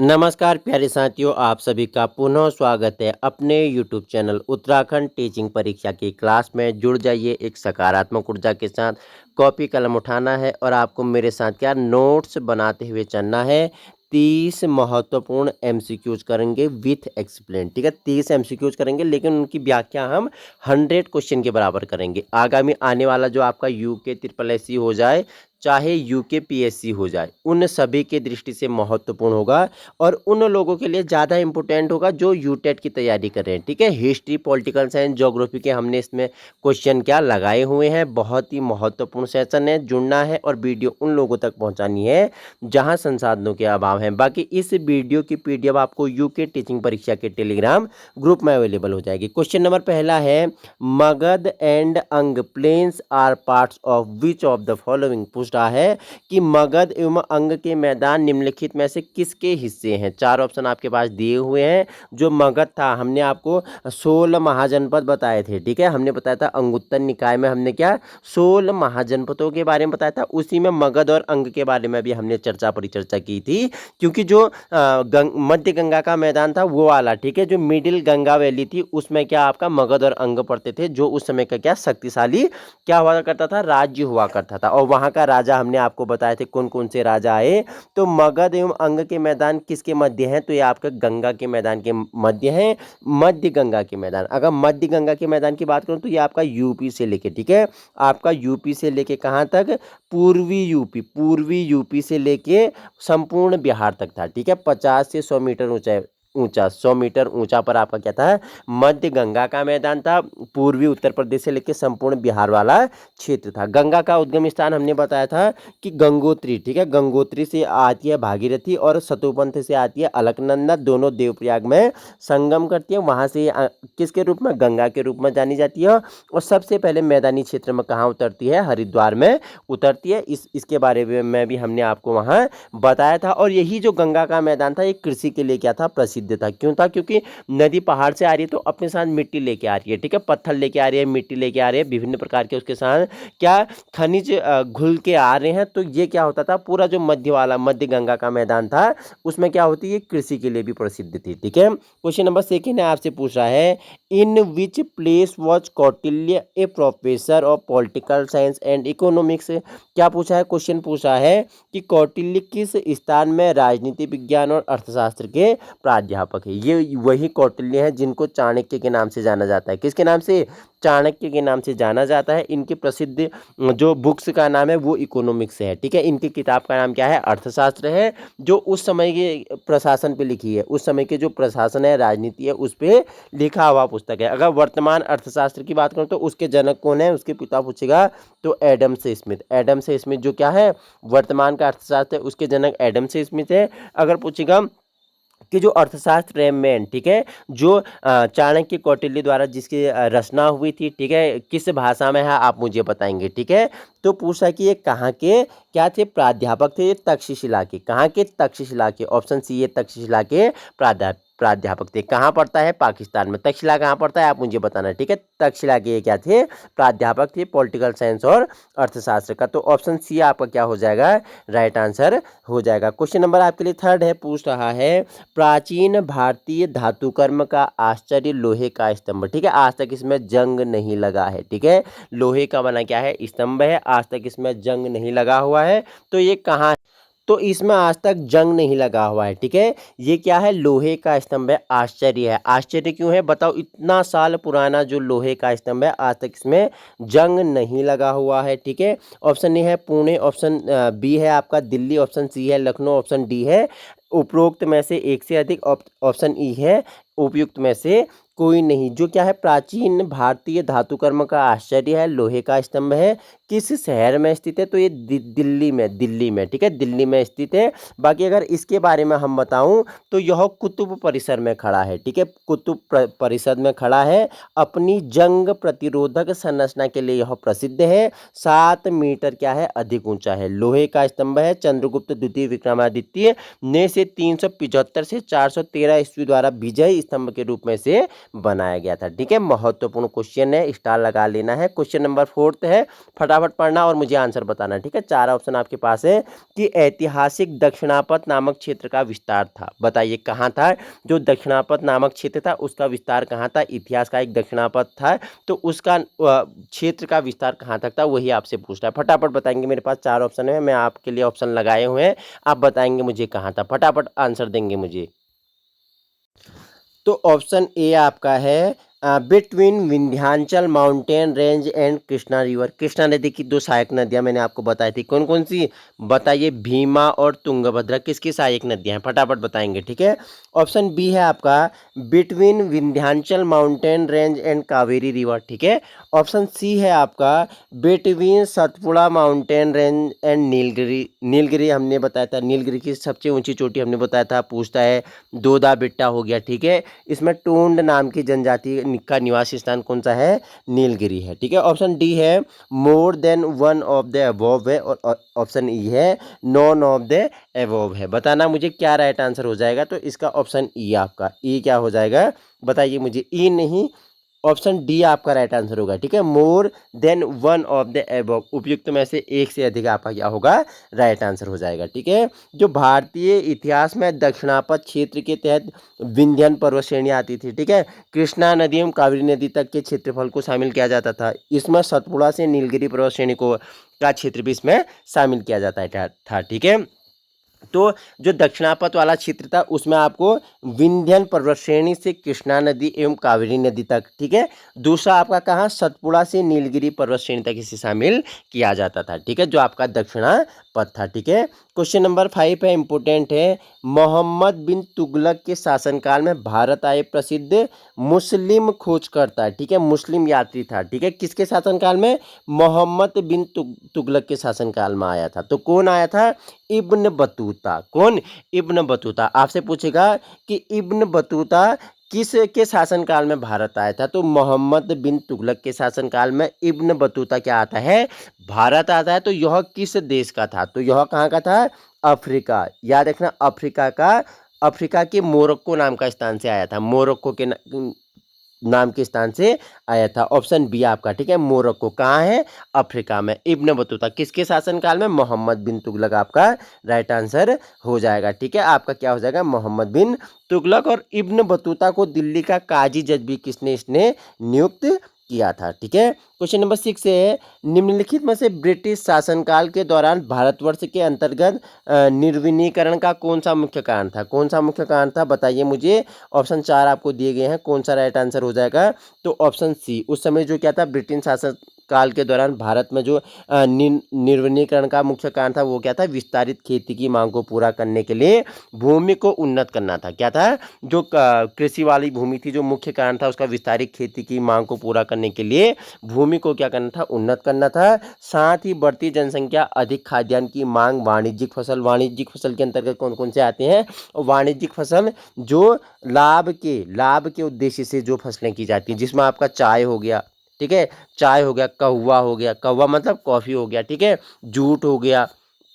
नमस्कार प्यारे साथियों, आप सभी का पुनः स्वागत है अपने YouTube चैनल उत्तराखंड टीचिंग परीक्षा की क्लास में। जुड़ जाइए एक सकारात्मक ऊर्जा के साथ। कॉपी कलम उठाना है और आपको मेरे साथ क्या नोट्स बनाते हुए चलना है। 30 महत्वपूर्ण एमसीक्यूज करेंगे विथ एक्सप्लेन। ठीक है, 30 एमसीक्यूज करेंगे लेकिन उनकी व्याख्या हम 100 क्वेश्चन के बराबर करेंगे। आगामी आने वाला जो आपका यूके ट्रिपल एससी हो जाए, चाहे यूके पीएससी हो जाए, उन सभी के दृष्टि से महत्वपूर्ण होगा और उन लोगों के लिए ज़्यादा इंपॉर्टेंट होगा जो यूटेट की तैयारी कर रहे हैं। ठीक है, हिस्ट्री, पॉलिटिकल साइंस, ज्योग्राफी के हमने इसमें क्वेश्चन क्या लगाए हुए हैं। बहुत ही महत्वपूर्ण सेशन है, जुड़ना है और वीडियो उन लोगों तक पहुंचानी है जहां संसाधनों के अभाव है। बाकी इस वीडियो की पीडीएफ आपको यूके टीचिंग परीक्षा के टेलीग्राम ग्रुप में अवेलेबल हो जाएगी। क्वेश्चन नंबर पहला है, Magadh and Anga plains are parts of which of the following. पूछ रहा है कि मगध एवं अंग के मैदान निम्नलिखित में से किसके हिस्से हैं। चार ऑप्शन आपके पास दिए हुए हैं। जो मगध था, हमने आपको 16 महाजनपद बताए थे। ठीक है, हमने बताया था अंगुत्तर निकाय में हमने क्या 16 महाजनपदों के बारे में बताया था। उसी में मगध और अंग के बारे में भी हमने परिचर्चा की थी, क्योंकि जो मध्य गंगा का मैदान था वो वाला, ठीक है, जो मिडिल गंगा वैली थी उसमें क्या आपका मगध और अंग पड़ते थे, जो उस समय का क्या शक्तिशाली क्या हुआ करता था, राज्य हुआ करता था। और वहां का राजा हमने आपको बताए थे कौन कौन से राजा आए। तो मगध एवं अंग के मैदान किसके मध्य हैं, तो ये आपका गंगा के मैदान के मध्य हैं, मध्य गंगा के मैदान। अगर मध्य गंगा के मैदान की बात करूं तो ये आपका यूपी से लेके, ठीक है, आपका यूपी से लेके कहां तक, पूर्वी यूपी से लेके संपूर्ण बिहार तक था। ठीक है, 50 से 100 मीटर ऊंचा 100 मीटर ऊंचा पर आपका क्या था, मध्य गंगा का मैदान था। पूर्वी उत्तर प्रदेश से लेकर संपूर्ण बिहार वाला क्षेत्र था। गंगा का उद्गम स्थान हमने बताया था कि गंगोत्री। ठीक है, गंगोत्री से आती है भागीरथी और सतोपंथ से आती है अलकनंदा, दोनों देवप्रयाग में संगम करती है। वहां से किसके रूप में, गंगा के रूप में जानी जाती है। और सबसे पहले मैदानी क्षेत्र में कहाँ उतरती है, हरिद्वार में उतरती है। इसके बारे में भी हमने आपको वहां बताया था। और यही जो गंगा का मैदान था ये कृषि के लिए क्या था, प्रसिद्ध था। क्यों था, क्योंकि नदी पहाड़ से आ रही है तो अपने साथ मिट्टी लेके आ रही है। ठीक है, पत्थर लेके आ रही है, मिट्टी लेके आ रही है, विभिन्न प्रकार के उसके साथ क्या खनिज घुल के आ रहे हैं। तो ये क्या होता था, पूरा जो मध्य गंगा का मैदान था उसमें क्या होती है, कृषि के लिए भी प्रसिद्ध थी। ठीक है, क्वेश्चन नंबर सेकेंड है, आपसे पूछ रहा है, in which place was Kautilya a professor of political science and economics. क्या पूछा है, क्वेश्चन पूछा है कि कौटिल्य किस स्थान में राजनीति विज्ञान और अर्थशास्त्र के प्राध्यापक है। ये वही कौटिल्य है जिनको चाणक्य के नाम से जाना जाता है। किसके नाम से, चाणक्य के नाम से जाना जाता है। इनके प्रसिद्ध जो बुक्स का नाम है वो इकोनॉमिक्स है। ठीक है, इनकी किताब का नाम क्या है, अर्थशास्त्र है, जो उस समय के प्रशासन पे लिखी है। उस समय के जो प्रशासन है, राजनीति है, उस पे लिखा हुआ पुस्तक है। अगर वर्तमान अर्थशास्त्र की बात करूं तो उसके जनक कौन है, उसके पिता पूछेगा तो एडम से स्मिथ जो क्या है, वर्तमान का अर्थशास्त्र है, उसके जनक एडम से स्मिथ है। अगर पूछेगा कि जो अर्थशास्त्र है मेन, ठीक है, जो चाणक्य कौटिल्य द्वारा जिसकी रचना हुई थी, ठीक है, किस भाषा में है आप मुझे बताएंगे। ठीक है, तो पूछा कि ये कहाँ के क्या थे, प्राध्यापक थे, ये तक्षशिला के, कहाँ के, तक्षशिला के। ऑप्शन सी, ये तक्षशिला के प्राध्यापक थे। कहाँ पड़ता है, पाकिस्तान में। तक्षशिला कहाँ पड़ता है आप मुझे बताना। ठीक है, तक्षशिला के ये क्या थे, प्राध्यापक थे पॉलिटिकल साइंस और अर्थशास्त्र का। तो ऑप्शन सी आपका क्या हो जाएगा, राइट आंसर हो जाएगा। क्वेश्चन नंबर आपके लिए थर्ड है, पूछ रहा है, प्राचीन भारतीय धातुकर्म का आश्चर्य लोहे का स्तंभ। ठीक है, आज तक इसमें जंग नहीं लगा है। ठीक है, लोहे का बना क्या है, स्तंभ है, आज तक इसमें जंग नहीं लगा हुआ है। तो ये कहाँ, तो इसमें आज तक जंग नहीं लगा हुआ है। ठीक है, ये क्या है, लोहे का स्तंभ है, आश्चर्य है। आश्चर्य क्यों है बताओ, इतना साल पुराना जो लोहे का स्तंभ है, आज तक इसमें जंग नहीं लगा हुआ है। ठीक है, ऑप्शन ए है पुणे, ऑप्शन बी है आपका दिल्ली, ऑप्शन सी है लखनऊ, ऑप्शन डी है उपरोक्त में से एक से अधिक, ऑप्शन ई है उपयुक्त में से कोई नहीं। जो क्या है, प्राचीन भारतीय धातुकर्म का आश्चर्य है, लोहे का स्तंभ है, किस शहर में स्थित है, तो ये दिल्ली में। ठीक है, दिल्ली में स्थित है। बाकी अगर इसके बारे में हम बताऊं तो यह कुतुब परिसर में खड़ा है। ठीक है, कुतुब परिसर में खड़ा है। अपनी जंग प्रतिरोधक संरचना के लिए यह प्रसिद्ध है। 7 मीटर क्या है, अधिक ऊंचा है, लोहे का स्तंभ है। चंद्रगुप्त द्वितीय विक्रमादित्य ने से 375 से 413 ईस्वी द्वारा विजय स्तंभ के रूप में से बनाया गया था। ठीक है, महत्वपूर्ण क्वेश्चन है, स्टार लगा लेना है। क्वेश्चन नंबर 4 है, फटाफट पढ़ना और मुझे आंसर बताना। ठीक है, 4 ऑप्शन आपके पास है कि ऐतिहासिक दक्षिणापथ नामक क्षेत्र का विस्तार था। बताइए कहाँ था? जो दक्षिणापथ नामक क्षेत्र था उसका विस्तार कहाँ था? इतिहास का एक दक्षिणापथ था, तो उसका क्षेत्र का विस्तार कहाँ तक था, वही आपसे पूछ रहा है। फटाफट बताएंगे, मेरे पास 4 ऑप्शन है, मैं आपके लिए ऑप्शन लगाए हुए हैं, आप बताएंगे मुझे कहाँ था, फटाफट आंसर देंगे मुझे। तो ऑप्शन ए आपका है between Vindhyachal mountain range and Krishna river. Krishna नदी की 2 सहायक नदियां मैंने आपको बताई थी, कौन कौन सी? बताइए, भीमा और तुंगभद्रा किसकी सहायक नदियां हैं, फटाफट बताएंगे। ठीक है, ऑप्शन बी है आपका between Vindhyachal mountain range and Kaveri river. ठीक है, ऑप्शन सी है आपका between Satpura mountain range and Nilgiri. Nilgiri हमने बताया था, नीलगिरी की सबसे ऊंची चोटी हमने बताया था, पूछता है दोदा बेट्टा हो गया। ठीक है, इसमें टूंड नाम की जनजाति का निवासी स्थान कौन सा है? नीलगिरी है। ठीक है, ऑप्शन डी है more than one of the above है, और ऑप्शन ई है नॉन ऑफ द अबव है। बताना मुझे क्या राइट आंसर हो जाएगा। तो इसका ऑप्शन ई आपका, ई क्या हो जाएगा बताइए मुझे। ई नहीं, ऑप्शन डी आपका राइट आंसर होगा। ठीक है, more than one of the above, उपयुक्त में से एक से अधिक आपका क्या होगा? राइट आंसर हो जाएगा। ठीक है, जो भारतीय इतिहास में दक्षिणापथ क्षेत्र के तहत विंध्यन पर्वत श्रेणी आती थी। ठीक है, कृष्णा नदी एवं कावेरी नदी तक के क्षेत्रफल को शामिल किया जाता था। इसमें सतपुड़ा से नीलगिरी पर्वत श्रेणी को का क्षेत्र भी इसमें शामिल किया जाता था। ठीक है, तो जो दक्षिणापथ वाला क्षेत्र था उसमें आपको विंध्यन पर्वत श्रेणी से कृष्णा नदी एवं कावेरी नदी तक। ठीक है, दूसरा आपका कहाँ? सतपुड़ा से नीलगिरी पर्वत श्रेणी तक इसे शामिल किया जाता था। ठीक है, जो आपका दक्षिणापथ था। ठीक है, क्वेश्चन नंबर 5 है, इंपोर्टेंट है। मोहम्मद बिन तुगलक के शासनकाल में भारत आए प्रसिद्ध मुस्लिम खोजकर्ता। ठीक है, मुस्लिम यात्री था। ठीक है, किसके शासनकाल में? मोहम्मद बिन तुगलक के शासनकाल में आया था। तो कौन आया था? Ibn Battuta. कौन? Ibn Battuta. आपसे पूछेगा कि इब्न बतूता किस के शासनकाल में भारत आया था? तो मोहम्मद बिन तुगलक के शासनकाल में इब्न बतूता क्या आता है? भारत आता है। तो यह किस देश का था? तो यह कहाँ का था? अफ्रीका। याद रखना, अफ्रीका के मोरक्को नाम का स्थान से आया था। मोरक्को के नाम के स्थान से आया था। ऑप्शन बी आपका। ठीक है, मोरक्को कहाँ है? अफ्रीका में। इब्न बतूता किसके शासनकाल में? मोहम्मद बिन तुगलक आपका राइट आंसर हो जाएगा। ठीक है, आपका क्या हो जाएगा? मोहम्मद बिन तुगलक। और इब्न बतूता को दिल्ली का काजी जज भी किसने इसने नियुक्त किया था। ठीक है, क्वेश्चन नंबर 6 है, निम्नलिखित में से ब्रिटिश शासनकाल के दौरान भारतवर्ष के अंतर्गत निर्विनीकरण का कौन सा मुख्य कारण था? कौन सा मुख्य कारण था बताइए मुझे। ऑप्शन 4 आपको दिए गए हैं, कौन सा राइट आंसर हो जाएगा? तो ऑप्शन सी, उस समय जो क्या था, ब्रिटिश शासन काल के दौरान भारत में जो निर्वनीकरण का मुख्य कारण था वो क्या था? विस्तारित खेती की मांग को पूरा करने के लिए भूमि को उन्नत करना था। क्या था? जो कृषि वाली भूमि थी, जो मुख्य कारण था उसका विस्तारित खेती की मांग को पूरा करने के लिए भूमि को क्या करना था? उन्नत करना था। साथ ही बढ़ती जनसंख्या, अधिक खाद्यान्न की मांग, वाणिज्यिक फसल। वाणिज्यिक फसल के अंतर्गत कौन कौन से आते हैं? वाणिज्यिक फसल जो लाभ के उद्देश्य से जो फसलें की जाती हैं, जिसमें आपका चाय हो गया। ठीक है, चाय हो गया, कहवा हो गया, कहवा मतलब कॉफ़ी हो गया। ठीक है, जूट हो गया,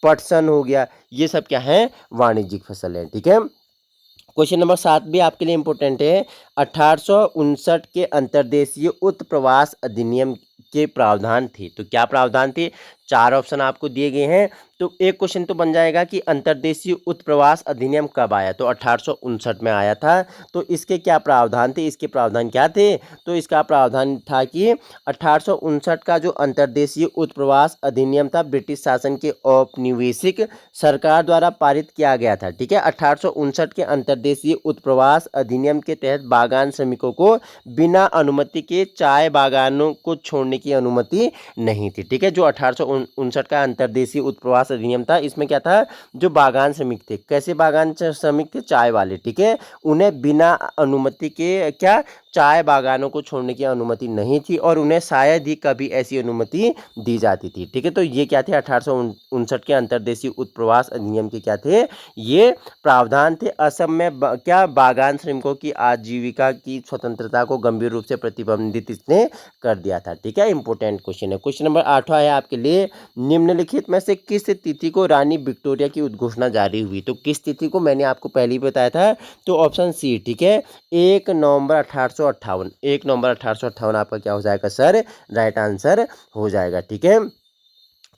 पटसन हो गया, ये सब क्या है? वाणिज्यिक फसल है। ठीक है, क्वेश्चन नंबर 7 भी आपके लिए इंपॉर्टेंट है। 1859 के अंतर्देशीय उत्प्रवास अधिनियम के प्रावधान थे। तो क्या प्रावधान थे? 4 ऑप्शन आपको दिए गए हैं। तो एक क्वेश्चन तो बन जाएगा कि अंतर्देशीय उत्प्रवास अधिनियम कब आया? तो 1859 में आया था। तो इसके क्या प्रावधान थे? इसके प्रावधान क्या थे? तो इसका प्रावधान था कि 1859 का जो अंतर्देशीय उत्प्रवास अधिनियम था, ब्रिटिश शासन के औपनिवेशिक सरकार द्वारा पारित किया गया था। ठीक है, 1859 के अंतर्देशीय उत्प्रवास अधिनियम के तहत बागान श्रमिकों को बिना अनुमति के चाय बागानों को छोड़ने की अनुमति नहीं थी। ठीक है, जो 1859 का अंतर्देशीय उत्प्रवास अधिनियम था, इसमें क्या था? जो बागान श्रमिक थे, कैसे बागान श्रमिक थे? चाय वाले। ठीक है, उन्हें बिना अनुमति के क्या? चाय बागानों को छोड़ने की अनुमति नहीं थी, और उन्हें शायद ही कभी ऐसी अनुमति दी जाती थी। ठीक है, तो ये क्या थे? 1859 के अंतर्देशीय उत्प्रवास अधिनियम के क्या थे? ये प्रावधान थे। असम में क्या? बागान श्रमिकों की आजीविका की स्वतंत्रता को गंभीर रूप से प्रतिबंधित इसने कर दिया था। ठीक है, इंपोर्टेंट क्वेश्चन है। क्वेश्चन नंबर 8वां है आपके लिए, निम्नलिखित में से किस तिथि को रानी विक्टोरिया की उद्घोषणा जारी हुई? तो किस तिथि को? मैंने आपको पहले ही बताया था। तो ऑप्शन सी। ठीक है, 1 नवंबर 1858, 1 नवंबर 1858 आपका क्या हो जाएगा सर, राइट आंसर हो जाएगा। ठीक है।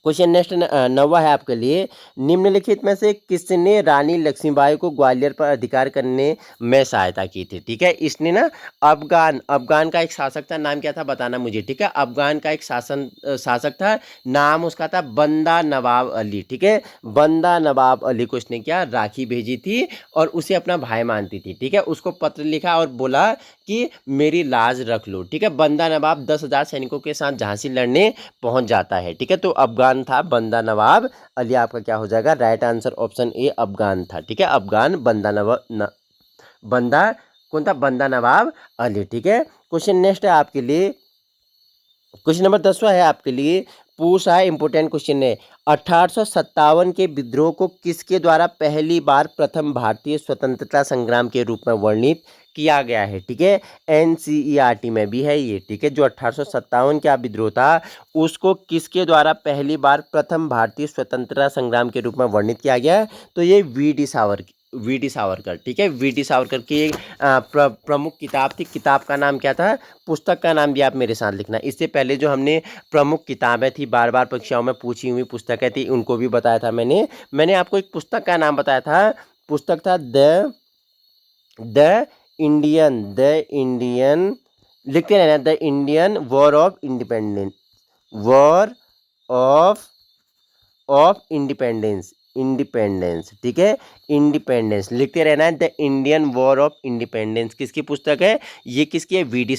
क्वेश्चन नेक्स्ट 9वां है आपके लिए, निम्नलिखित में से किसने रानी लक्ष्मीबाई को ग्वालियर पर अधिकार करने में सहायता की थी। ठीक है, इसने ना अफगान अफगान का एक शासक था, नाम क्या था बताना मुझे। ठीक है, अफगान का एक शासक था, नाम उसका था बंदा नवाब अली। ठीक है, बंदा नवाब अली को इसने क्या राखी भेजी थी और उसे अपना भाई मानती थी। ठीक है, उसको पत्र लिखा और बोला कि मेरी लाज रख लो। ठीक है, बंदा नवाब 10,000 सैनिकों के साथ झांसी लड़ने पहुंच जाता है। ठीक है, तो अफगान था बंदा नवाब अली, आपका क्या हो जाएगा, right answer option A Afghan था। ठीक है, अफगान बंदा नवाब बंदा कौन था, बंदा नवाब अली। ठीक है, क्वेश्चन नेक्स्ट है आपके लिए, क्वेश्चन नंबर 10वां है आपके लिए, पूछा है, इंपोर्टेंट क्वेश्चन है, 1857 के विद्रोह को किसके द्वारा पहली बार प्रथम भारतीय स्वतंत्रता संग्राम के रूप में वर्णित किया गया है। ठीक है, एनसीईआरटी में भी है ये। ठीक है, जो 1857 का विद्रोह था उसको किसके द्वारा पहली बार प्रथम भारतीय स्वतंत्रता संग्राम के रूप में वर्णित किया गया, तो ये वी डी सावरकर। ठीक है, वी डी सावरकर की एक प्रमुख किताब थी, किताब का नाम क्या था, पुस्तक का नाम भी आप मेरे साथ लिखना। इससे पहले जो हमने प्रमुख किताबें थी, बार बार परीक्षाओं में पूछी हुई पुस्तकें थी, उनको भी बताया था मैंने आपको एक पुस्तक का नाम बताया था, पुस्तक था द इंडियन लिखते रहना, the Indian war of independence, war of independence. ठीक है, इंडिपेंडेंस लिखते रहना है, the Indian war of independence किसकी पुस्तक है, ये किसकी है,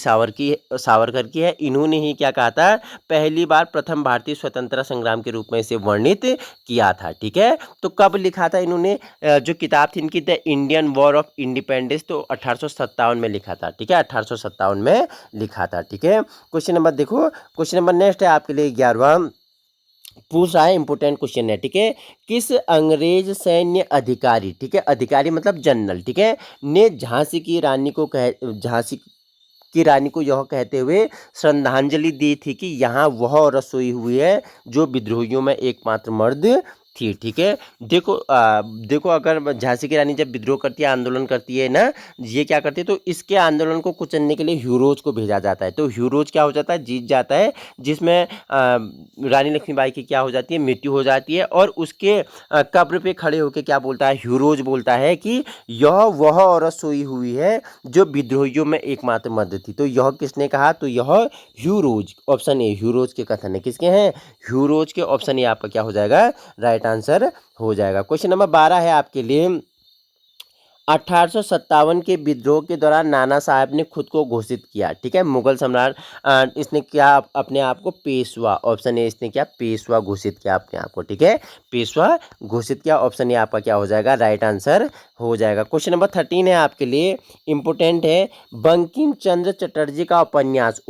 सावरकर की है। इन्होंने ही क्या कहा था, पहली बार प्रथम भारतीय स्वतंत्रता संग्राम के रूप में इसे वर्णित किया था। ठीक है, तो कब लिखा था इन्होंने, जो किताब थी इनकी the Indian war of independence, तो 1857 में लिखा था। ठीक है, 1857 में लिखा था। ठीक है, क्वेश्चन नंबर देखो, क्वेश्चन नंबर नेक्स्ट है आपके लिए 11वां, पूछ रहा है, इंपोर्टेंट क्वेश्चन है। ठीक है, किस अंग्रेज सैन्य अधिकारी, ठीक है, अधिकारी मतलब जनरल, ठीक है, ने झांसी की रानी को यह कहते हुए श्रद्धांजलि दी थी कि यहाँ वह औरत सोई हुई है जो विद्रोहियों में एकमात्र मर्द थी। ठीक है, देखो अगर झांसी की रानी जब विद्रोह करती है, आंदोलन करती है ना, ये क्या करती है, तो इसके आंदोलन को कुचलने के लिए ह्यूरोज को भेजा जाता है, तो ह्यूरोज क्या हो जाता है, जीत जाता है, जिसमें रानी लक्ष्मीबाई की क्या हो जाती है, मृत्यु हो जाती है। और उसके कब्र पे खड़े होकर क्या बोलता है, ह्यूरोज बोलता है कि यह वह औरत सोई हुई है जो विद्रोहियों में एकमात्र मर्द थी। तो यह किसने कहा, तो यह ह्यूरोज, ऑप्शन ए ह्यूरोज के कथन है, किसके हैं, ह्यूरोज के, ऑप्शन ए आपका क्या हो जाएगा, राइट आंसर हो जाएगा। क्वेश्चन नंबर 12 है आपके लिए, 1857 के विद्रोह के दौरान नाना साहब ने खुद को घोषित किया। ठीक है, मुगल सम्राट, इसने क्या अपने आप को पेशवा, ऑप्शन ए इसने क्या पेशवा घोषित किया अपने आप को। ठीक है, पेशवा घोषित किया, ऑप्शन ए आपका क्या हो जाएगा, राइट आंसर हो जाएगा। क्वेश्चन नंबर 13 है आपके लिए, इंपोर्टेंट है, बंकिम चंद्र चटर्जी का उपन्यास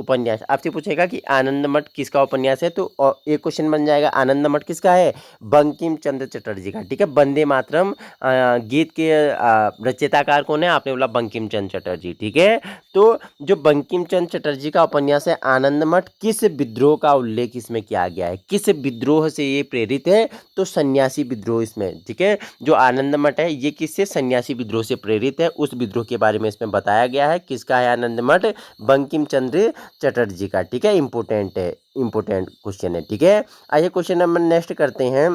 आपसे पूछेगा कि आनंद मठ किसका उपन्यास है, तो एक क्वेश्चन बन जाएगा, आनंद मठ किसका है, बंकिम चंद्र चटर्जी का। ठीक है, वंदे मातरम गीत के रचयिताकार कौन है, आपने बोला बंकिम चंद्र चटर्जी। ठीक है, तो जो बंकिम चंद्र चटर्जी का उपन्यास है आनंद मठ, किस विद्रोह का उल्लेख इसमें किया गया है, किस विद्रोह से ये प्रेरित है, तो सन्यासी विद्रोह इसमें। ठीक है, जो आनंद मठ है ये किससे, सन्यासी विद्रोह से प्रेरित है, उस विद्रोह के बारे में इसमें बताया गया है। किसका है आनंद मठ, बंकिम चंद्र चटर्जी का। ठीक है, इंपोर्टेंट क्वेश्चन है। ठीक है, आइए क्वेश्चन नंबर नेक्स्ट करते हैं,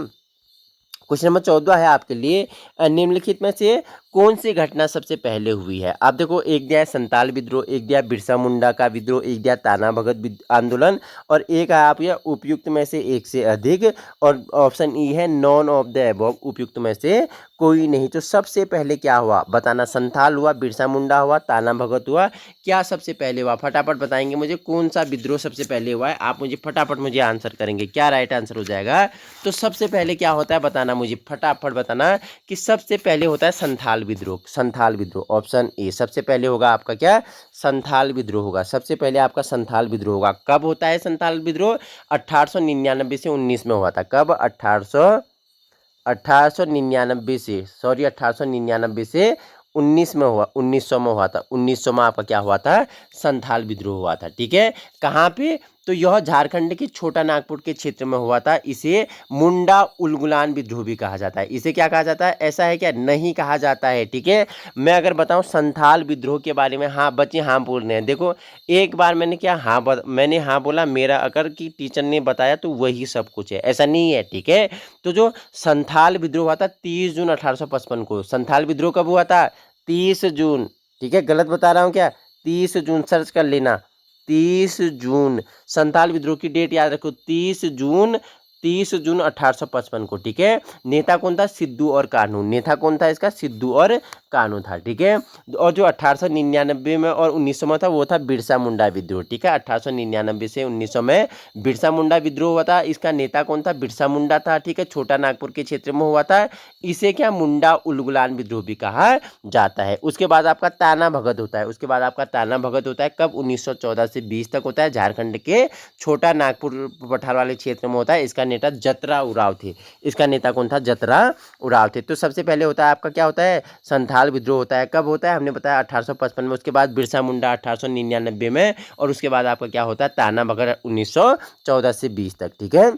क्वेश्चन नंबर 14 है आपके लिए, निम्नलिखित में से कौन सी घटना सबसे पहले हुई है। आप देखो, एक दिया है संताल विद्रोह, एक दिया बिरसा मुंडा का विद्रोह, एक दिया ताना भगत आंदोलन, और एक है आप यह उपयुक्त में से एक से अधिक, और ऑप्शन ई है नॉन ऑफ द अबव, उपयुक्त में से कोई नहीं। तो सबसे पहले क्या हुआ बताना, संथाल हुआ, बिरसा मुंडा हुआ, ताना भगत हुआ, क्या सबसे पहले हुआ, फटाफट बताएंगे मुझे कौन सा विद्रोह सबसे पहले हुआ है, आप मुझे फटाफट मुझे आंसर करेंगे, क्या राइट आंसर हो जाएगा। तो सबसे पहले क्या होता है बताना मुझे, फटाफट बताना कि सबसे पहले होता है संथाल विद्रोह, ऑप्शन ए सबसे पहले होगा आपका क्या, संथाल विद्रोह होगा, सबसे पहले आपका संथाल विद्रोह होगा। कब होता है संथाल विद्रोह, 1899 से 19 में हुआ था। कब, 1899 से, सॉरी 1899 से 19 में हुआ, 1900 में हुआ था, 1900 में आपका क्या हुआ था, संथाल विद्रोह हुआ था। ठीक है, कहाँ पे, तो यह झारखंड के छोटा नागपुर के क्षेत्र में हुआ था। इसे मुंडा उलगुलान विद्रोह भी कहा जाता है। इसे क्या कहा जाता है? ऐसा है क्या? नहीं कहा जाता है। ठीक है, मैं अगर बताऊं संथाल विद्रोह के बारे में, हाँ बच्चे हाँ बोल रहे हैं। देखो एक बार मैंने क्या मैंने हाँ बोला, मेरा अगर कि टीचर ने बताया तो वही सब कुछ है, ऐसा नहीं है। ठीक है, तो जो संथाल विद्रोह हुआ था 30 जून 1855 को। संथाल विद्रोह कब हुआ था? 30 जून। ठीक है, गलत बता रहा हूँ क्या? 30 जून, सर्च कर लेना। 30 जून, संथाल विद्रोह की डेट याद रखो, 30 जून, 30 जून 1855 को। ठीक है, नेता कौन था? सिद्धू और कान्हू। नेता कौन था इसका? सिद्धू और कान्हू था। ठीक है, और जो 1899 में और 1900 में था वो था बिरसा मुंडा विद्रोह। ठीक है, 1899 से 1900 में बिरसा मुंडा विद्रोह हुआ था। इसका नेता कौन था? बिरसा मुंडा था। ठीक है, छोटा नागपुर के क्षेत्र में हुआ था। इसे क्या मुंडा उलगुलान विद्रोह भी कहा जाता है। उसके बाद आपका ताना भगत होता है। उसके बाद आपका ताना भगत होता है कब? 1914 से 20 तक होता है। झारखंड के छोटा नागपुर पठार वाले क्षेत्र में होता है। इसका नेता जतरा उराव थे। इसका नेता कौन था? जतरा उराव थे। तो सबसे पहले होता है आपका क्या होता है? संथाल विद्रोह होता है। कब होता है? हमने बताया 1855 में। उसके बाद बिरसा मुंडा 1899 में, और उसके बाद आपका क्या होता है? ताना भगत 1914 से 20 तक। ठीक है,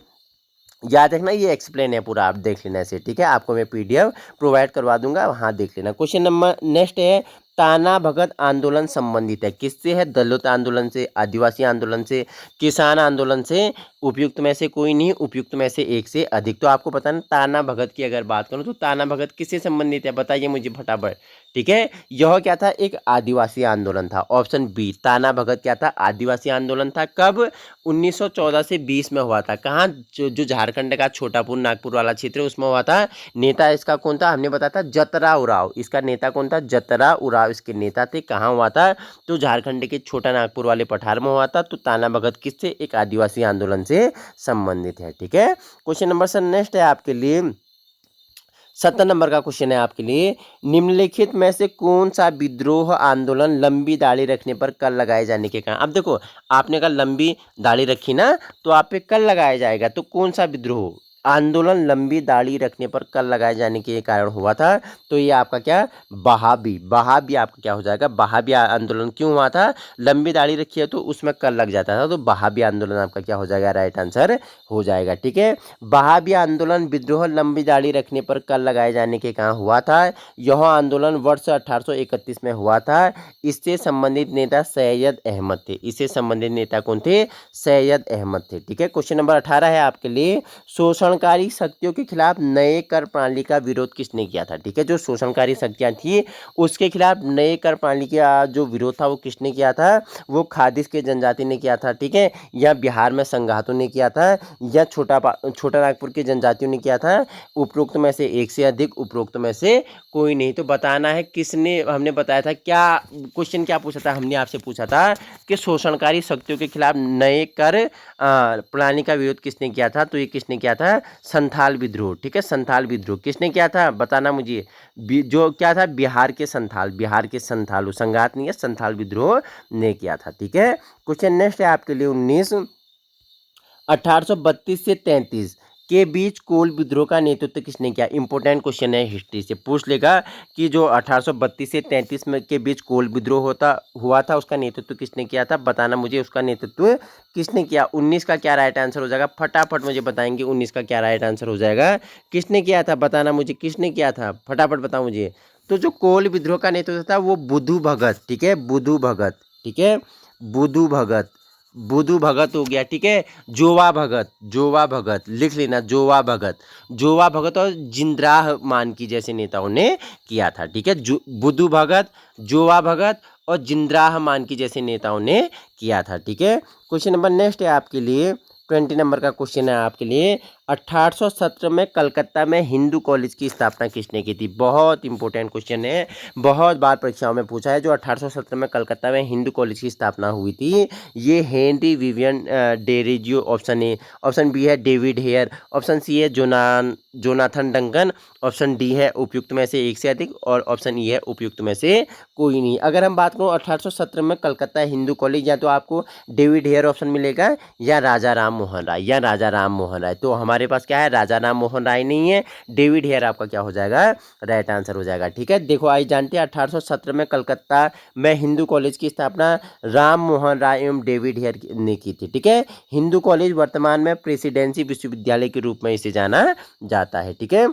याद रखना, ये एक्सप्लेन है पूरा, आप देख लेना इसे। ठीक है, आपको मैं पीडीएफ प्रोवाइड करवा दूंगा, वहाँ देख लेना। क्वेश्चन नंबर नेक्स्ट है, ताना भगत आंदोलन संबंधित है किससे? है दलित आंदोलन से, आदिवासी आंदोलन से, किसान आंदोलन से, उपयुक्त में से कोई नहीं, उपयुक्त में से एक से अधिक। तो आपको पता ना, ताना भगत की अगर बात करूं तो ताना भगत किससे संबंधित है? बताइए मुझे फटाफट। ठीक है, यह क्या था? एक आदिवासी आंदोलन था। ऑप्शन बी, ताना भगत क्या था? आदिवासी आंदोलन था। कब? 1914 से 20 में हुआ था। कहाँ? जो झारखंड का छोटापुर नागपुर वाला क्षेत्र है उसमें हुआ था। नेता इसका कौन था? हमने बताया था जतरा उराव। इसका नेता कौन था? जतरा उराव इसके नेता थे। कहाँ हुआ था? तो झारखंड के छोटा नागपुर वाले पठार में हुआ था। तो ताना भगत किससे? एक आदिवासी आंदोलन से संबंधित है। ठीक है, क्वेश्चन नंबर सर नेक्स्ट है आपके लिए 70 नंबर का क्वेश्चन है आपके लिए, निम्नलिखित में से कौन सा विद्रोह आंदोलन लंबी दाढ़ी रखने पर कर लगाए जाने के कारण? अब देखो, आपने कहा लंबी दाढ़ी रखी ना, तो आप पे कर लगाया जाएगा। तो कौन सा विद्रोह आंदोलन लंबी दाढ़ी रखने पर कर लगाए जाने के कारण हुआ था? तो ये आपका क्या? बहाबी। बहाबी आपका क्या हो जाएगा? बहाबी आंदोलन क्यों हुआ था? लंबी दाढ़ी रखी है तो उसमें कर लग जाता था, तो बहाबी आंदोलन आपका क्या हो जाएगा? राइट आंसर हो जाएगा। ठीक है, बहाबी आंदोलन विद्रोह लंबी दाढ़ी रखने पर कर लगाए जाने के कारण हुआ था। यह आंदोलन वर्ष 1831 में हुआ था। इससे संबंधित नेता सैयद अहमद थे। इससे संबंधित नेता कौन थे? सैयद अहमद थे। ठीक है, क्वेश्चन नंबर 18 है आपके लिए, शोषणकारी शक्तियों के खिलाफ नए कर प्रणाली का विरोध किसने किया था? ठीक है, जो शोषणकारी शक्तियां थी उसके खिलाफ नए कर प्रणाली का जो विरोध था वो किसने किया था? वो खादिश के जनजाति ने किया था। ठीक है, या बिहार में संघातों ने किया था, या छोटा नागपुर के जनजातियों ने किया था। उपरोक्त में से एक से अधिक, उपरोक्त में से कोई नहीं। तो बताना है किसने। हमने बताया था क्या क्वेश्चन क्या पूछा था? हमने आपसे पूछा था कि शोषणकारी शक्तियों के खिलाफ नए कर प्रणाली का विरोध किसने किया था? तो ये किसने किया था? संथाल विद्रोह। ठीक है, संथाल विद्रोह किसने किया था? बताना मुझे। जो क्या था? बिहार के संथाल, बिहार के संथाल, संघात नहीं है, संथाल विद्रोह ने किया था। ठीक है, क्वेश्चन नेक्स्ट है आपके लिए 1832 से 33 के बीच कोल विद्रोह का नेतृत्व किसने किया? इंपॉर्टेंट क्वेश्चन है, हिस्ट्री से पूछ लेगा कि जो 1832 से 33 में के बीच कोल विद्रोह हुआ था उसका नेतृत्व किसने किया था? बताना मुझे, उसका नेतृत्व किसने किया? 19 का क्या राइट आंसर हो जाएगा? फटाफट मुझे बताएंगे 19 का क्या राइट आंसर हो जाएगा? किसने किया था? बताना मुझे, किसने किया था? फटाफट बताओ मुझे। तो जो कोल विद्रोह का नेतृत्व था वो बुधू भगत। ठीक है, बुधू भगत। ठीक है, बुधू भगत, बुधू भगत हो गया। ठीक है, जोवा भगत, जोवा भगत लिख लेना, जोवा भगत, जोवा भगत और जिंद्राह मानकी जैसे नेताओं ने किया था। ठीक है, बुधू भगत, जोवा भगत और जिंद्राह मानकी जैसे नेताओं ने किया था। ठीक है, क्वेश्चन नंबर नेक्स्ट है आपके लिए 20 नंबर का क्वेश्चन है आपके लिए, 1817 में कलकत्ता में हिंदू कॉलेज की स्थापना किसने की थी? बहुत इंपॉर्टेंट क्वेश्चन है, बहुत बार परीक्षाओं में पूछा है। जो 1817 में कलकत्ता में हिंदू कॉलेज की स्थापना हुई थी, ये Henry Vivian Derozio option A, option B है डेविड हेयर, ऑप्शन सी है जोनाथन डंकन, ऑप्शन डी है उपयुक्त में से एक से अधिक, और ऑप्शन ई है उपयुक्त में से कोई नहीं। अगर हम बात करूँ 1817 में कलकत्ता हिंदू कॉलेज, या तो आपको डेविड हेयर ऑप्शन मिलेगा, या राजा राम मोहन राय, या राजा राम मोहन राय। तो हमारे हमारे पास क्या है, राजा राम मोहन राय नहीं है, डेविड हेयर आपका क्या हो जाएगा, राइट आंसर हो जाएगा। ठीक है, देखो आइए जानते हैं 1817 में कलकत्ता में हिंदू कॉलेज की स्थापना राम मोहन राय एवं डेविड हेयर ने की थी। ठीक है, हिंदू कॉलेज वर्तमान में प्रेसिडेंसी विश्वविद्यालय के रूप में इसे जाना जाता है। ठीक है,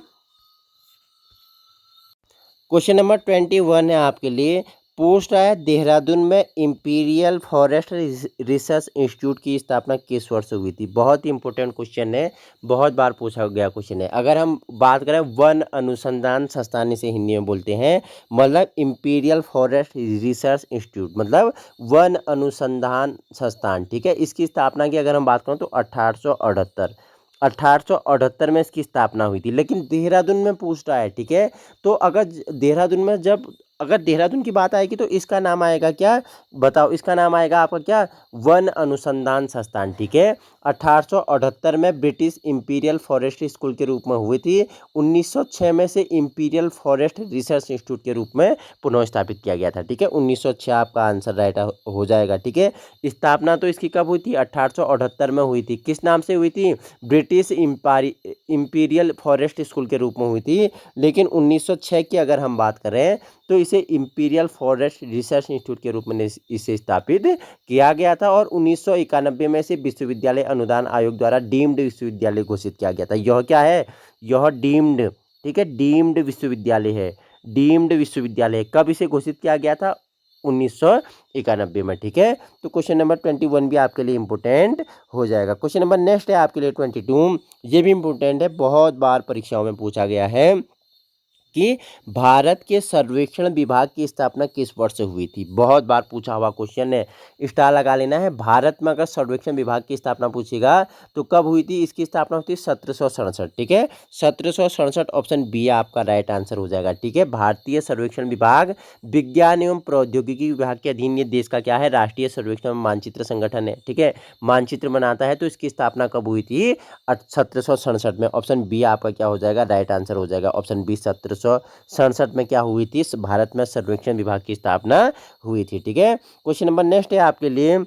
क्वेश्चन नंबर 21 है आपके लिए। पोस्ट है देहरादून में इंपीरियल फॉरेस्ट रिसर्च इंस्टीट्यूट की स्थापना किस वर्ष हुई थी। बहुत ही इंपॉर्टेंट क्वेश्चन है, बहुत बार पूछा गया क्वेश्चन है। अगर हम बात करें वन अनुसंधान संस्थान इसे हिंदी में बोलते हैं, मतलब इंपीरियल फॉरेस्ट रिसर्च इंस्टीट्यूट मतलब वन अनुसंधान संस्थान। ठीक है, इसकी स्थापना की अगर हम बात करें तो 1878 में इसकी स्थापना हुई थी, लेकिन देहरादून में पूछ रहा है। ठीक है, तो अगर देहरादून में अगर देहरादून की बात आएगी तो इसका नाम आएगा क्या, बताओ, इसका नाम आएगा आपका क्या, वन अनुसंधान संस्थान। ठीक है, 1878 में ब्रिटिश इंपीरियल फॉरेस्ट स्कूल के रूप में हुई थी। 1906 में से इंपीरियल फॉरेस्ट रिसर्च इंस्टीट्यूट के रूप में पुनः स्थापित किया गया था। ठीक है, 1906 आपका आंसर राइट हो जाएगा। ठीक है, स्थापना तो इसकी कब हुई थी, 1878 में हुई थी। किस नाम से हुई थी, ब्रिटिश इंपीरियल फॉरेस्ट स्कूल के रूप में हुई थी। लेकिन 1906 की अगर हम बात करें तो इसे इंपीरियल फॉरेस्ट रिसर्च इंस्टीट्यूट के रूप में इसे स्थापित किया गया था, और 1991 में से विश्वविद्यालय अनुदान आयोग द्वारा डीम्ड विश्वविद्यालय घोषित किया गया था। यह क्या है, यह डीम्ड, ठीक है, डीम्ड विश्वविद्यालय है, डीम्ड विश्वविद्यालय। कब इसे घोषित किया गया था, 1991 में। ठीक है, तो क्वेश्चन नंबर 21 भी आपके लिए इंपोर्टेंट हो जाएगा। क्वेश्चन नंबर नेक्स्ट है आपके लिए 22, ये भी इंपोर्टेंट है, बहुत बार परीक्षाओं में पूछा गया है कि भारत के सर्वेक्षण विभाग की स्थापना किस वर्ष हुई थी। बहुत बार पूछा हुआ क्वेश्चन है, स्टार लगा लेना है। भारत में अगर सर्वेक्षण विभाग की स्थापना पूछेगा तो कब हुई थी, इसकी स्थापना हुई थी 1767। ठीक है, 1767 ऑप्शन बी आपका राइट आंसर हो जाएगा। ठीक है, भारतीय सर्वेक्षण विभाग विज्ञान एवं प्रौद्योगिकी विभाग के अधीन ये देश का क्या है, राष्ट्रीय सर्वेक्षण मानचित्र संगठन है। ठीक है, मानचित्र बनाता है, तो इसकी स्थापना कब हुई थी, 1767 में। ऑप्शन बी आपका क्या हो जाएगा, राइट आंसर हो जाएगा। ऑप्शन बी 1767 में क्या हुई थी, भारत में सर्वेक्षण विभाग की स्थापना हुई थी। ठीक है, क्वेश्चन नंबर नेक्स्ट है आपके लिए,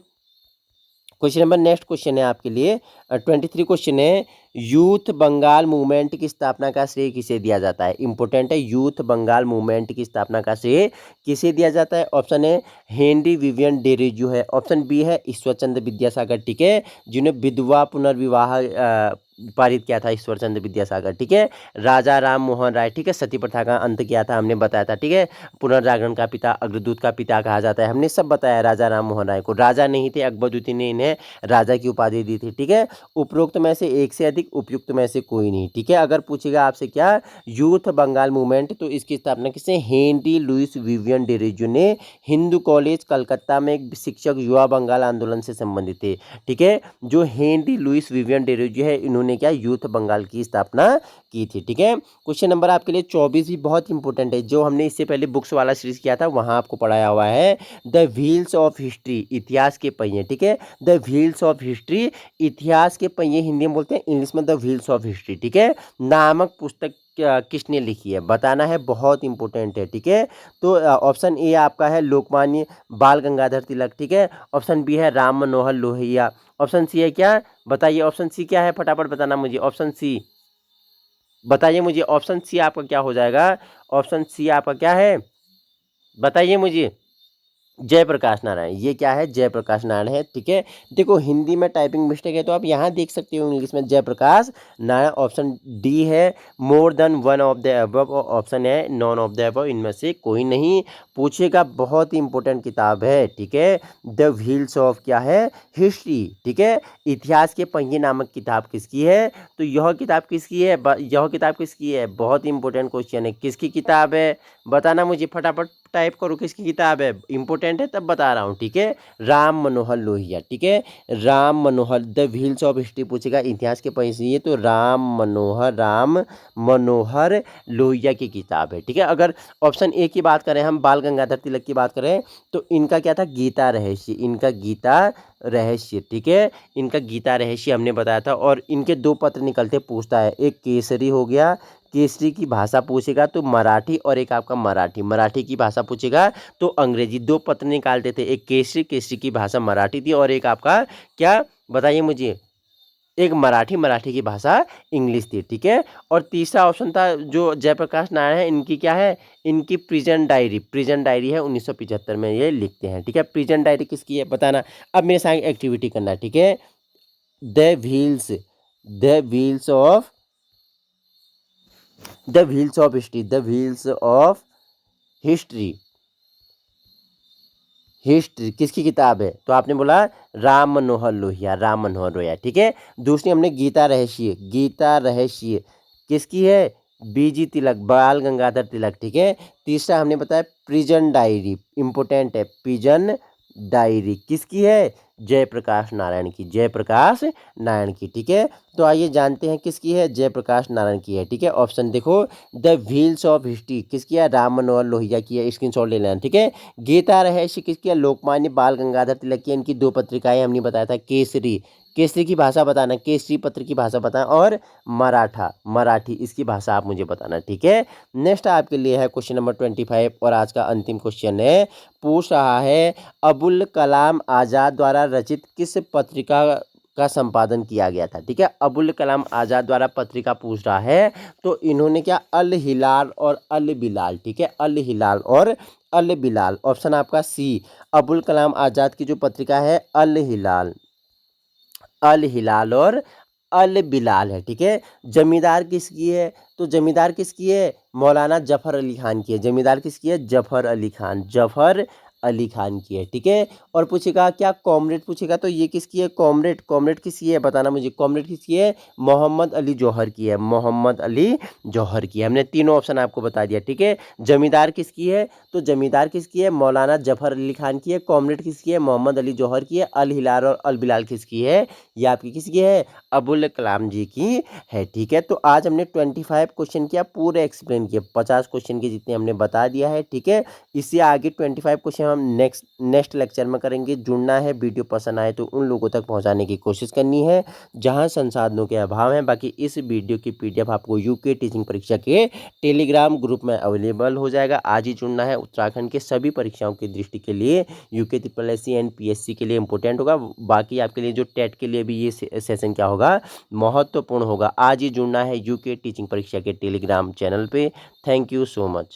क्वेश्चन है आपके लिए 23 क्वेश्चन है, यूथ बंगाल मूवमेंट की स्थापना का श्रेय किसे दिया जाता है। इंपोर्टेंट है, यूथ बंगाल मूवमेंट की स्थापना का श्रेय किसे दिया जाता है। ऑप्शन ए हेनरी विवियन डेरेजू है, ऑप्शन बी है ईश्वरचंद्र विद्यासागर। ठीक है, जिन्हें विधवा पुनर्विवाह पारित किया था, ईश्वरचंद्र विद्यासागर। ठीक है, राजा राम मोहन राय, ठीक है, सती प्रथा का अंत किया था, हमने बताया था। ठीक है, पुनर्जागरण का पिता, अग्रदूत का पिता कहा जाता है, हमने सब बताया राजा राम मोहन राय को। राजा नहीं थे, अकबर द्वितीय ने इन्हें राजा की उपाधि दी थी। ठीक है, उपरोक्त में से एक से अधिक, उपयुक्त में से कोई नहीं। ठीक है, अगर पूछेगा आपसे क्या, यूथ बंगाल मूवमेंट, तो इसकी स्थापना किसने, हेनरी लुइस विवियन डेरेजू ने हिंदू कॉलेज कलकत्ता में एक शिक्षक युवा बंगाल आंदोलन से संबंधित थे। ठीक है, जो हेनरी लुइस विवियन डेरेजू है, इन्होंने क्या यूथ बंगाल की स्थापना की थी। ठीक है, क्वेश्चन नंबर आपके लिए 24 भी बहुत इंपॉर्टेंट है, जो हमने इससे पहले बुक्स वाला सीरीज किया था वहां आपको पढ़ाया हुआ है, द व्हील्स ऑफ हिस्ट्री, इतिहास के पहिए। ठीक है, द व्हील्स ऑफ हिस्ट्री, इतिहास के पहिए हिंदी में बोलते हैं, इंग्लिश में द व्हील्स ऑफ हिस्ट्री। ठीक है, नामक पुस्तक किसने लिखी है, बताना है, बहुत इंपॉर्टेंट है। ठीक है, तो ऑप्शन ए आपका है लोकमान्य बाल गंगाधर तिलक। ठीक है, ऑप्शन बी है राम मनोहर लोहिया, ऑप्शन सी है क्या, बताइए ऑप्शन सी क्या है, फटाफट बताना मुझे, ऑप्शन सी बताइए मुझे, ऑप्शन सी आपका क्या हो जाएगा, ऑप्शन सी आपका क्या है, बताइए मुझे, जयप्रकाश नारायण। ये क्या है, जयप्रकाश नारायण है। ठीक है, देखो हिंदी में टाइपिंग मिस्टेक है तो आप यहाँ देख सकते हो, इंग्लिश में जयप्रकाश नारायण। ऑप्शन डी है more than one of the above, option है नॉन ऑफ द अबव, इनमें से कोई नहीं। पूछेगा, बहुत ही इंपॉर्टेंट किताब है। ठीक है, द व्हील्स ऑफ क्या है, हिस्ट्री। ठीक है, इतिहास के पहिए नामक किताब किसकी है, तो यह किताब किसकी है, यह किताब किसकी है, बहुत ही इंपॉर्टेंट क्वेश्चन है, किसकी किताब है, बताना मुझे, फटाफट टाइप करो, किसकी किताब है, इंपॉर्टेंट है तब बता रहा हूँ। ठीक है, राम मनोहर लोहिया। ठीक है, Ram Manohar, the wheels of history पूछेगा, इतिहास के पहिए, तो राम मनोहर लोहिया की किताब है। ठीक है, अगर ऑप्शन ए की बात करें, हम बाल गंगाधर तिलक की बात करें, तो इनका क्या था, गीता रहस्य, इनका गीता रहस्य। ठीक है, इनका गीता रहस्य हमने बताया था, और इनके दो पत्र निकलते पूछता है, एक केसरी हो गया, केसरी की भाषा पूछेगा तो मराठी, और एक आपका मराठी की भाषा पूछेगा तो अंग्रेजी। दो पत्र निकालते थे, एक केसरी की भाषा मराठी थी, और एक आपका क्या, बताइए मुझे, एक मराठी की भाषा इंग्लिश थी, ठीक है। और तीसरा ऑप्शन था जो जयप्रकाश नारायण है, इनकी क्या है, इनकी प्रिजन डायरी है 1975 में ये लिखते हैं, ठीक है। प्रिजन डायरी किसकी है बताना। अब मेरे साथ एक्टिविटी करना है, ठीक है। The wheels the wheels of the wheels of history the wheels of history history किसकी किताब है, तो आपने बोला राम मनोहर लोहिया, ठीक है। दूसरी हमने गीता रहस्य किसकी है, बीजी तिलक, बाल गंगाधर तिलक, ठीक है। तीसरा हमने बताया प्रिजन डायरी, इंपोर्टेंट है, प्रिजन डायरी किसकी है, जयप्रकाश नारायण की, ठीक है। तो आइए जानते हैं किसकी है, जयप्रकाश नारायण की है, ठीक है। ऑप्शन देखो, द व्हील्स ऑफ हिस्ट्री किसकी है, राम मनोहर लोहिया की है, स्क्रीनशॉट ले लेना, ठीक है। गीता रहस्य किसकी है, लोकमान्य बाल गंगाधर तिलक की है। इनकी दो पत्रिकाएं हमने बताया था, केसरी की भाषा बताना, केसरी पत्र की भाषा बताना, और मराठी इसकी भाषा आप मुझे बताना, ठीक है। नेक्स्ट आपके लिए है क्वेश्चन नंबर 25 और आज का अंतिम क्वेश्चन है, पूछ रहा है अबुल कलाम आज़ाद द्वारा रचित किस पत्रिका का संपादन किया गया था, ठीक है। अबुल कलाम आज़ाद द्वारा पत्रिका पूछ रहा है, तो इन्होंने क्या, अल हिलाल और अल बिलाल, ठीक है, अल हिलाल और अल बिलाल। ऑप्शन आपका सी, अबुल कलाम आज़ाद की जो पत्रिका है अल हिलाल और अल बिलाल है, ठीक है। जमींदार किसकी है, तो जमींदार किसकी है, मौलाना जफ़र अली खान की है। जमींदार किसकी है, जफ़र अली खान की है, ठीक है। और पूछेगा क्या, कॉमरेड पूछेगा, तो ये किसकी है, कॉमरेड किसकी है बताना मुझे, कॉमरेड किसकी है, मोहम्मद अली जौहर की है, मोहम्मद अली जौहर की है। हमने तीनों ऑप्शन आपको बता दिया, ठीक है। जमींदार किसकी है, तो जमींदार किसकी है, मौलाना जफ़र अली खान की है। कॉमरेड किसकी है, मोहम्मद अली जौहर की है। अल हिलाल और अल बिलाल किसकी है, ये आपकी किसकी है, अबुल कलाम जी की है, ठीक है। तो आज हमने 25 क्वेश्चन किया, पूरे एक्सप्लेन किए, 50 क्वेश्चन के जितने हमने बता दिया है, ठीक है। इससे आगे 25 क्वेश्चन हम नेक्स्ट लेक्चर में करेंगे। जुड़ना है, वीडियो पसंद आए तो उन लोगों तक पहुंचाने की कोशिश करनी है जहां संसाधनों के अभाव है। बाकी इस वीडियो की पीडीएफ आपको यूके टीचिंग परीक्षा के टेलीग्राम ग्रुप में अवेलेबल हो जाएगा। आज ही जुड़ना है, उत्तराखंड के सभी परीक्षाओं की दृष्टि के लिए यूके SSC एंड पीएससी के लिए इंपॉर्टेंट होगा। बाकी आपके लिए जो टेट के लिए भी ये सेशन क्या होगा, महत्वपूर्ण होगा। आज ही जुड़ना है यूके टीचिंग परीक्षा के टेलीग्राम चैनल पे। Thank you so much.